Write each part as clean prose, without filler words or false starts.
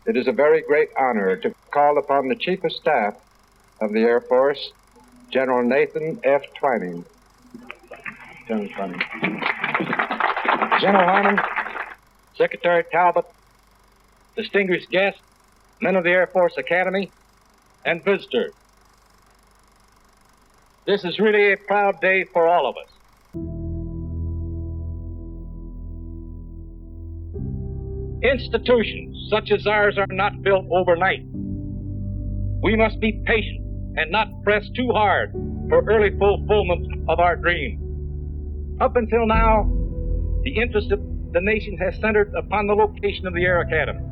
It is a very great honor to call upon the Chief of Staff of the Air Force, General Nathan F. Twining. General Twining. General Harmon, Secretary Talbot, distinguished guests, men of the Air Force Academy, and visitors. This is really a proud day for all of us. Institutions such as ours are not built overnight. We must be patient and not press too hard for early fulfillment of our dream. Up until now, the interest of the nation has centered upon the location of the Air Academy,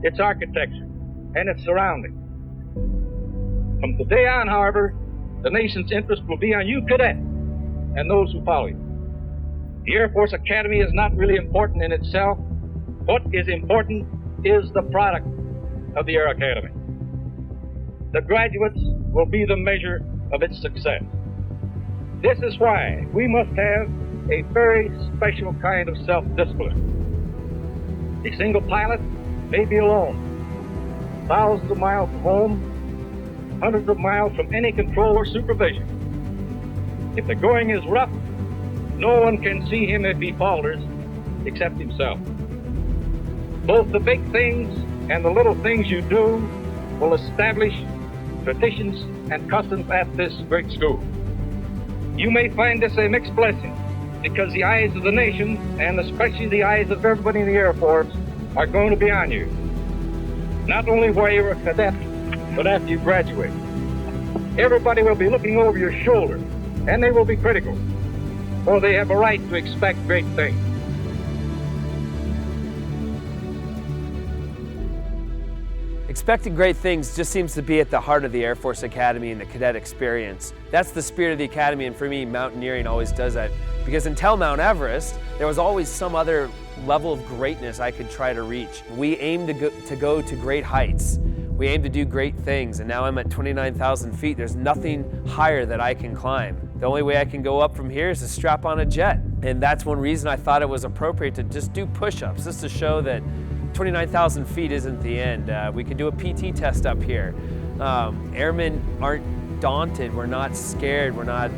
its architecture, and its surroundings. From today on, however, the nation's interest will be on you cadets and those who follow you. The Air Force Academy is not really important in itself. What is important is the product of the Air Academy. The graduates will be the measure of its success. This is why we must have a very special kind of self-discipline. A single pilot may be alone, thousands of miles from home, hundreds of miles from any control or supervision. If the going is rough, no one can see him if he falters except himself. Both the big things and the little things you do will establish traditions and customs at this great school. You may find this a mixed blessing because the eyes of the nation, and especially the eyes of everybody in the Air Force, are going to be on you. Not only while you're a cadet, but after you graduate. Everybody will be looking over your shoulder, and they will be critical, for they have a right to expect great things. Expecting great things just seems to be at the heart of the Air Force Academy and the cadet experience. That's the spirit of the Academy, and for me, mountaineering always does that. Because until Mount Everest, there was always some other level of greatness I could try to reach. We aim to go to great heights. We aim to do great things, and now I'm at 29,000 feet. There's nothing higher that I can climb. The only way I can go up from here is to strap on a jet. And that's one reason I thought it was appropriate to just do push-ups, just to show that 29,000 feet isn't the end. We can do a PT test up here. Airmen aren't daunted, we're not scared, we're not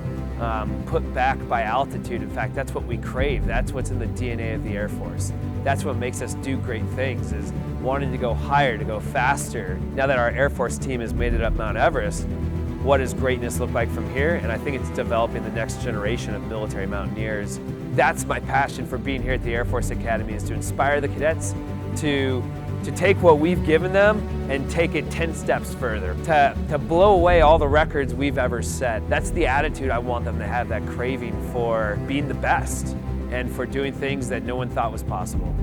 put back by altitude. In fact, that's what we crave. That's what's in the DNA of the Air Force. That's what makes us do great things, is wanting to go higher, to go faster. Now that our Air Force team has made it up Mount Everest, what does greatness look like from here? And I think it's developing the next generation of military mountaineers. That's my passion for being here at the Air Force Academy, is to inspire the cadets to take what we've given them and take it 10 steps further, to blow away all the records we've ever set. That's the attitude I want them to have, that craving for being the best and for doing things that no one thought was possible.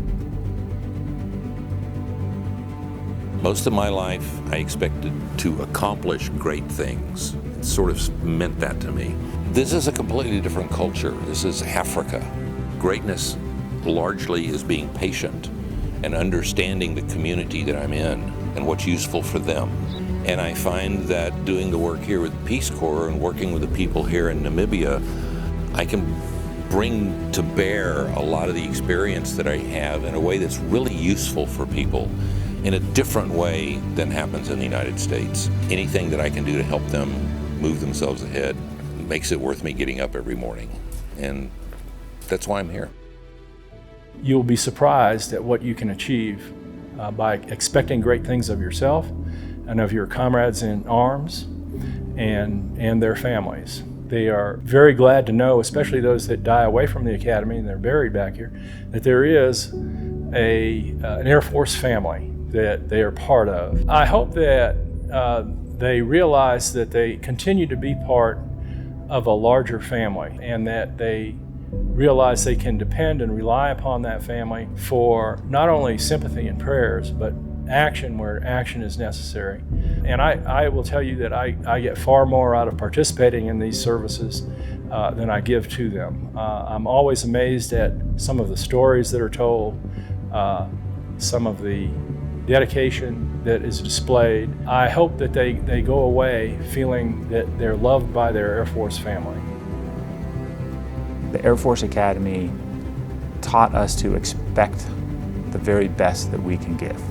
Most of my life, I expected to accomplish great things. It sort of meant that to me. This is a completely different culture. This is Africa. Greatness largely is being patient and understanding the community that I'm in and what's useful for them. And I find that doing the work here with the Peace Corps and working with the people here in Namibia, I can bring to bear a lot of the experience that I have in a way that's really useful for people in a different way than happens in the United States. Anything that I can do to help them move themselves ahead makes it worth me getting up every morning. And that's why I'm here. You'll be surprised at what you can achieve by expecting great things of yourself and of your comrades in arms and their families. They are very glad to know, especially those that die away from the academy and they're buried back here, that there is an Air Force family that they are part of. I hope that they realize that they continue to be part of a larger family, and that they realize they can depend and rely upon that family for not only sympathy and prayers, but action where action is necessary. And I will tell you that I get far more out of participating in these services than I give to them. I'm always amazed at some of the stories that are told, some of the dedication that is displayed. I hope that they go away feeling that they're loved by their Air Force family. The Air Force Academy taught us to expect the very best that we can give.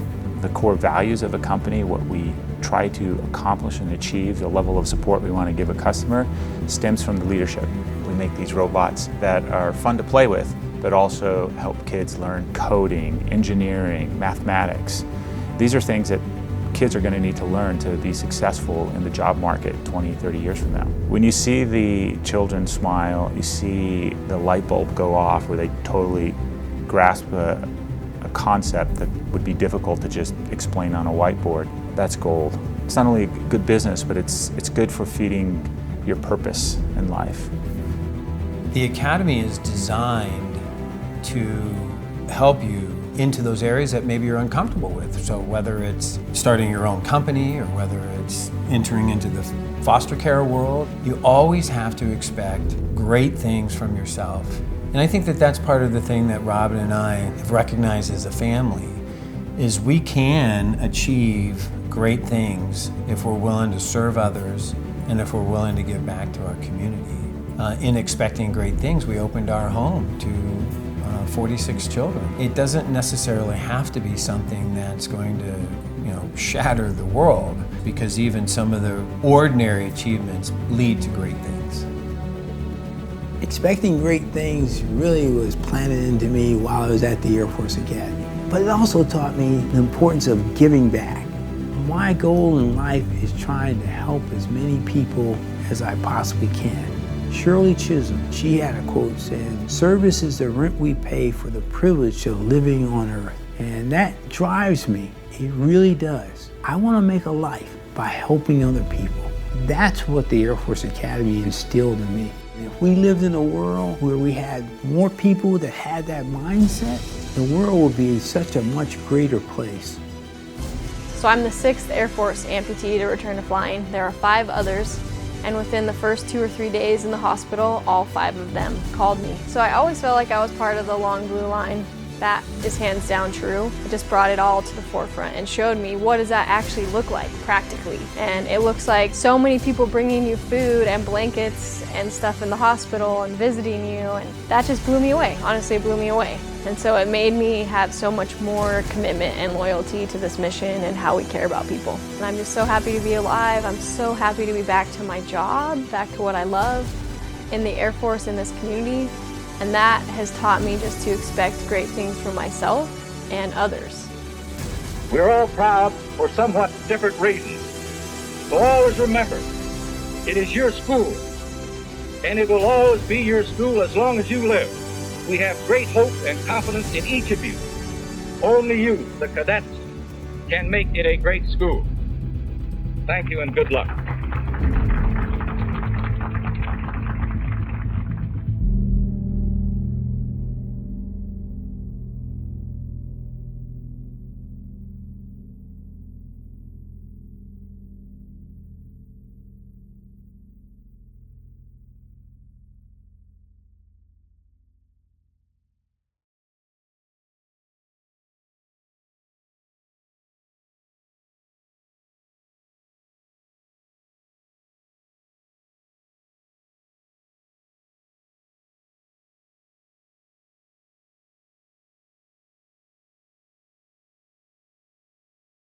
the core values of a company, what we try to accomplish and achieve, the level of support we want to give a customer, stems from the leadership. We make these robots that are fun to play with, but also help kids learn coding, engineering, mathematics. These are things that kids are going to need to learn to be successful in the job market 20, 30 years from now. When you see the children smile, you see the light bulb go off where they totally grasp a concept that would be difficult to just explain on a whiteboard, that's gold. It's not only good business, but it's good for feeding your purpose in life. The Academy is designed to help you into those areas that maybe you're uncomfortable with. So whether it's starting your own company or whether it's entering into the foster care world, you always have to expect great things from yourself. And I think that that's part of the thing that Robin and I have recognized as a family, is we can achieve great things if we're willing to serve others and if we're willing to give back to our community. In expecting great things, we opened our home to 46 children. It doesn't necessarily have to be something that's going to, shatter the world, because even some of the ordinary achievements lead to great things. Expecting great things really was planted into me while I was at the Air Force Academy. But it also taught me the importance of giving back. My goal in life is trying to help as many people as I possibly can. Shirley Chisholm, she had a quote saying, "Service is the rent we pay for the privilege of living on earth." And that drives me. It really does. I want to make a life by helping other people. That's what the Air Force Academy instilled in me. If we lived in a world where we had more people that had that mindset, the world would be such a much greater place. So I'm the 6th Air Force amputee to return to flying. There are 5 others, and within the first 2 or 3 days in the hospital, all 5 of them called me. So I always felt like I was part of the long blue line. That is hands down true. It just brought it all to the forefront and showed me what does that actually look like practically. And it looks like so many people bringing you food and blankets and stuff in the hospital and visiting you, and that just blew me away. Honestly, it blew me away. And so it made me have so much more commitment and loyalty to this mission and how we care about people. And I'm just so happy to be alive. I'm so happy to be back to my job, back to what I love in the Air Force, in this community. And that has taught me just to expect great things for myself and others. We're all proud for somewhat different reasons. So always remember, it is your school, and it will always be your school as long as you live. We have great hope and confidence in each of you. Only you, the cadets, can make it a great school. Thank you and good luck.